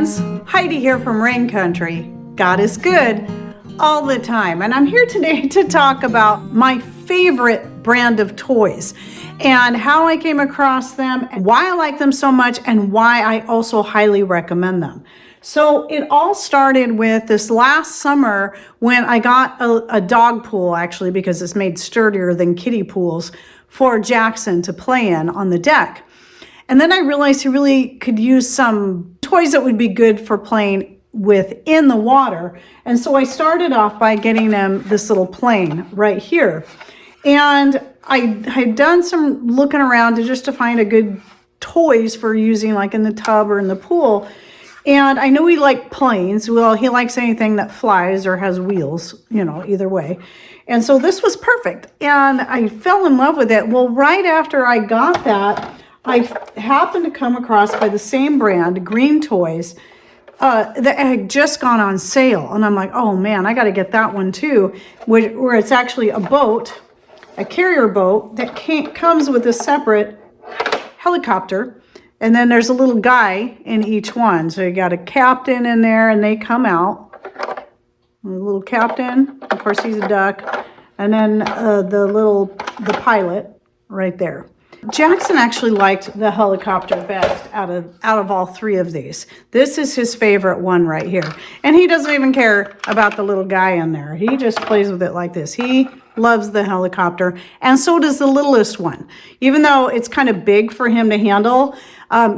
friends, Heidi here from Rain Country. God is good all the time, and I'm here today to talk about my favorite brand of toys and how I came across them and why I like them so much and why I also highly recommend them. So it all started with this last summer when I got a dog pool, actually, because it's made sturdier than kiddie pools, for Jackson to play in on the deck. And then I realized he really could use some toys that would be good for playing with in the water. And so I started off by getting him this little plane right here. And I had done some looking around to find a good toys for using like in the tub or in the pool. And I know he liked planes. Well, he likes anything that flies or has wheels, either way. And so this was perfect. And I fell in love with it. Well, right after I got that, I happened to come across by the same brand, Green Toys, that had just gone on sale. And I'm like, oh man, I got to get that one too, where it's actually a boat, a carrier boat that comes with a separate helicopter. And then there's a little guy in each one. So you got a captain in there and they come out. A little captain, of course he's a duck. And then the pilot right there. Jackson actually liked the helicopter best out of all three of these. This is his favorite one right here. And he doesn't even care about the little guy in there. He just plays with it like this. He loves the helicopter, and so does the littlest one. Even though it's kind of big for him to handle,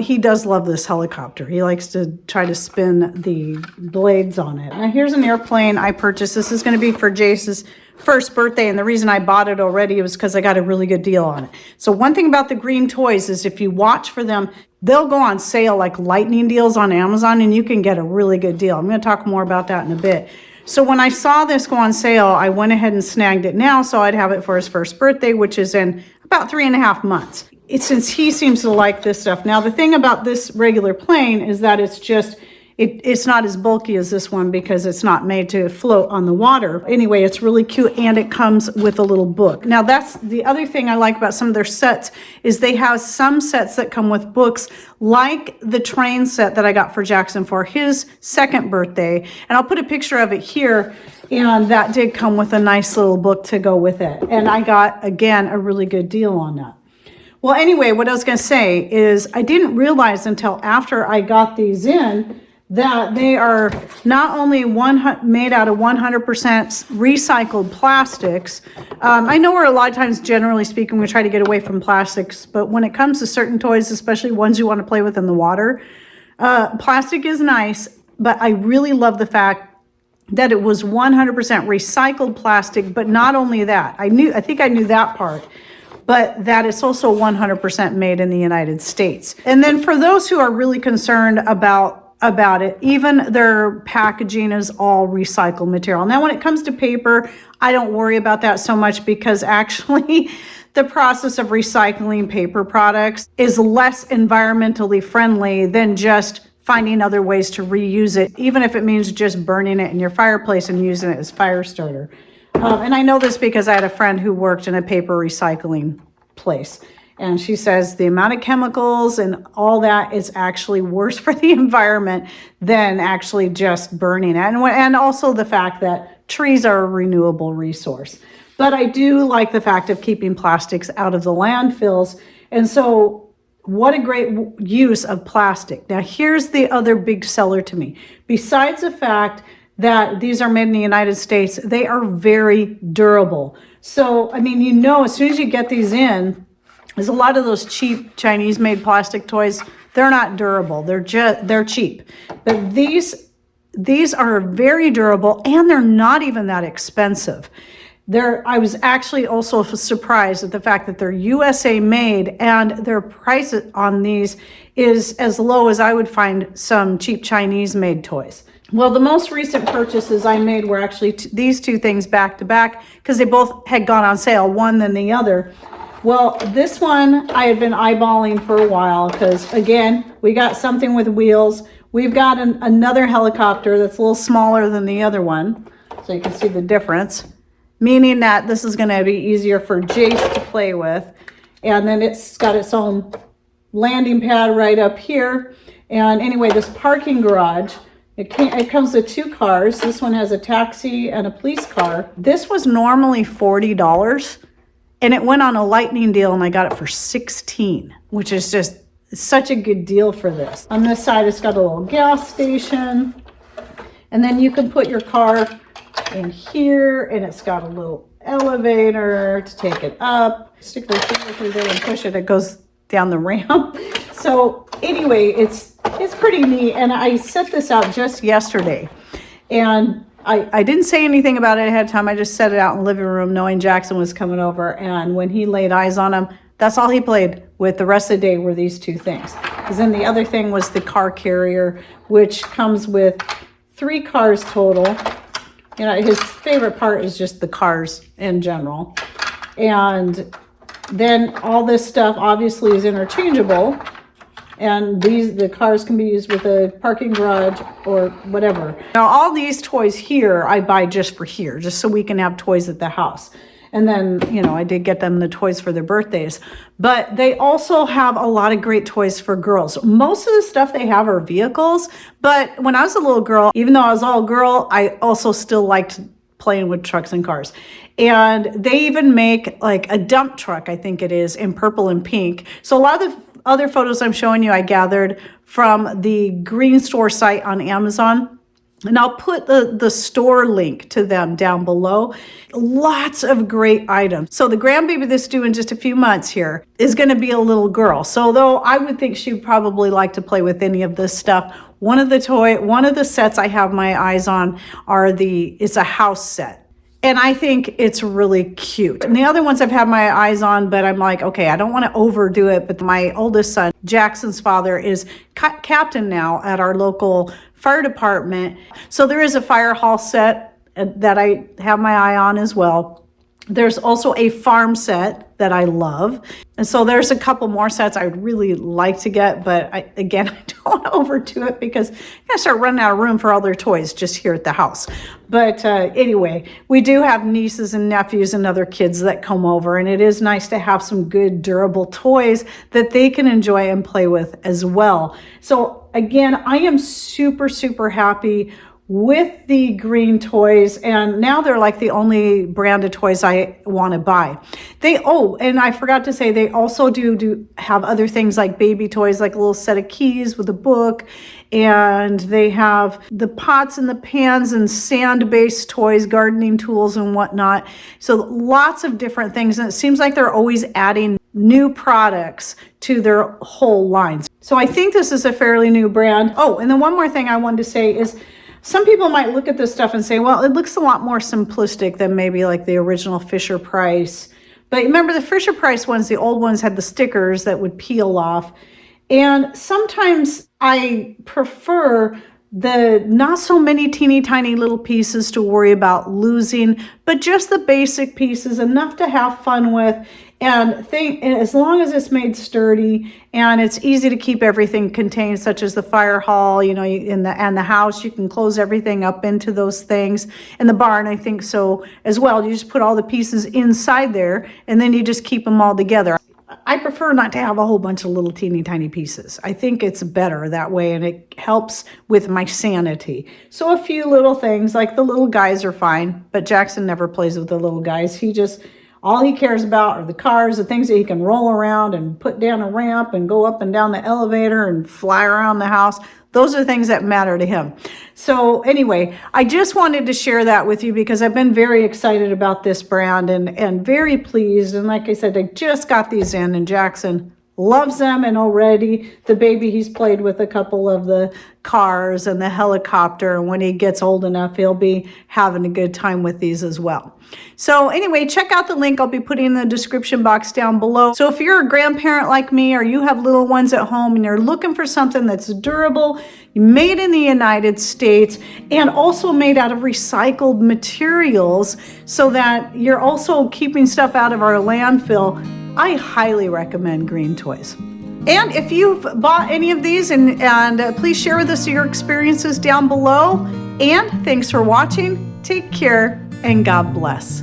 he does love this helicopter. He likes to try to spin the blades on it. Now here's an airplane I purchased. This is going to be for Jace's first birthday, and the reason I bought it already was because I got a really good deal on it. So one thing about the Green Toys is if you watch for them, they'll go on sale like lightning deals on Amazon, and you can get a really good deal. I'm going to talk more about that in a bit. So when I saw this go on sale, I went ahead and snagged it now so I'd have it for his first birthday, which is in about 3.5 months. Since he seems to like this stuff. Now, the thing about this regular plane is that it's not as bulky as this one because it's not made to float on the water. Anyway, it's really cute, and it comes with a little book. Now, that's the other thing I like about some of their sets is they have some sets that come with books, like the train set that I got for Jackson for his second birthday. And I'll put a picture of it here, and that did come with a nice little book to go with it. And I got, again, a really good deal on that. Well, anyway, what I was going to say is I didn't realize until after I got these in that they are not only made out of 100% recycled plastics. I know we're a lot of times, generally speaking, we try to get away from plastics, but when it comes to certain toys, especially ones you want to play with in the water, plastic is nice, but I really love the fact that it was 100% recycled plastic, but not only that, I think I knew that part, but that it's also 100% made in the United States. And then for those who are really concerned about it, even their packaging is all recycled material. Now, when it comes to paper, I don't worry about that so much because actually the process of recycling paper products is less environmentally friendly than just finding other ways to reuse it, even if it means just burning it in your fireplace and using it as fire starter. And I know this because I had a friend who worked in a paper recycling place. And she says the amount of chemicals and all that is actually worse for the environment than actually just burning it. And also the fact that trees are a renewable resource. But I do like the fact of keeping plastics out of the landfills. And so what a great use of plastic. Now, here's the other big seller to me. Besides the fact that these are made in the United States, they are very durable. So, I mean, as soon as you get these in, there's a lot of those cheap Chinese-made plastic toys. They're not durable. They're cheap. But these are very durable, and they're not even that expensive. I was actually also surprised at the fact that they're USA made, and their price on these is as low as I would find some cheap Chinese-made toys. Well, the most recent purchases I made were actually these two things back to back because they both had gone on sale, one than the other. Well, this one I had been eyeballing for a while because, again, we got something with wheels. We've got another helicopter that's a little smaller than the other one, so you can see the difference, meaning that this is going to be easier for Jace to play with. And then it's got its own landing pad right up here. And anyway, this parking garage, it comes with 2 cars. This one has a taxi and a police car. This was normally $40, and it went on a lightning deal, and I got it for $16, which is just such a good deal for this. On this side, it's got a little gas station, and then you can put your car in here, and it's got a little elevator to take it up. Stick your finger through there and push it. It goes down the ramp. So anyway, it's pretty neat. And I set this out just yesterday, and I didn't say anything about it ahead of time. I just set it out in the living room knowing Jackson was coming over. And when he laid eyes on him, that's all he played with the rest of the day were these 2 things. Because then the other thing was the car carrier, which comes with 3 cars total. You know, his favorite part is just the cars in general. And then all this stuff obviously is interchangeable. And the cars can be used with a parking garage or whatever. Now, all these toys here, I buy just for here, just so we can have toys at the house. And then, you know, I did get them the toys for their birthdays. But they also have a lot of great toys for girls. Most of the stuff they have are vehicles. But when I was a little girl, even though I was all girl, I also still liked playing with trucks and cars. And they even make like a dump truck, I think it is, in purple and pink. So a lot of the other photos I'm showing you, I gathered from the Green Store site on Amazon. And I'll put the store link to them down below. Lots of great items. So the grandbaby that's due in just a few months here is going to be a little girl. So though I would think she'd probably like to play with any of this stuff, one of the sets I have my eyes on it's a house set. And I think it's really cute. And the other ones I've had my eyes on, but I'm like, okay, I don't want to overdo it. But my oldest son, Jackson's father, is captain now at our local fire department. So there is a fire hall set that I have my eye on as well. There's also a farm set that I love. And so there's a couple more sets I would really like to get, but I don't want to overdo it because I'm going to start running out of room for all their toys just here at the house. But anyway, we do have nieces and nephews and other kids that come over, and it is nice to have some good durable toys that they can enjoy and play with as well. So again, I am super, super happy with the green toys, and now they're like the only brand of toys I want to buy. And I forgot to say, they also do have other things like baby toys, like a little set of keys with a book, and they have the pots and the pans and sand-based toys, gardening tools and whatnot. So lots of different things, and it seems like they're always adding new products to their whole lines. So I think this is a fairly new brand. Oh, and then one more thing I wanted to say is, some people might look at this stuff and say, well, it looks a lot more simplistic than maybe like the original Fisher-Price. But remember, the Fisher-Price ones, the old ones, had the stickers that would peel off. And sometimes I prefer the not so many teeny tiny little pieces to worry about losing, but just the basic pieces, enough to have fun with. And as long as it's made sturdy and it's easy to keep everything contained, such as the fire hall, you know, and the house, you can close everything up into those things. And the barn, I think so as well. You just put all the pieces inside there, and then you just keep them all together. I prefer not to have a whole bunch of little teeny tiny pieces. I think it's better that way, and it helps with my sanity. So a few little things, like the little guys are fine, but Jackson never plays with the little guys. All he cares about are the cars, the things that he can roll around and put down a ramp and go up and down the elevator and fly around the house. Those are things that matter to him. So anyway, I just wanted to share that with you because I've been very excited about this brand and very pleased. And like I said, I just got these in, and Jackson loves them, and already the baby, he's played with a couple of the cars and the helicopter, and when he gets old enough, he'll be having a good time with these as well. So anyway, check out the link I'll be putting in the description box down below. So if you're a grandparent like me, or you have little ones at home and you're looking for something that's durable, made in the United States, and also made out of recycled materials, so that you're also keeping stuff out of our landfill, I highly recommend Green Toys. And if you've bought any of these, and please share with us your experiences down below. And thanks for watching. Take care, and God bless.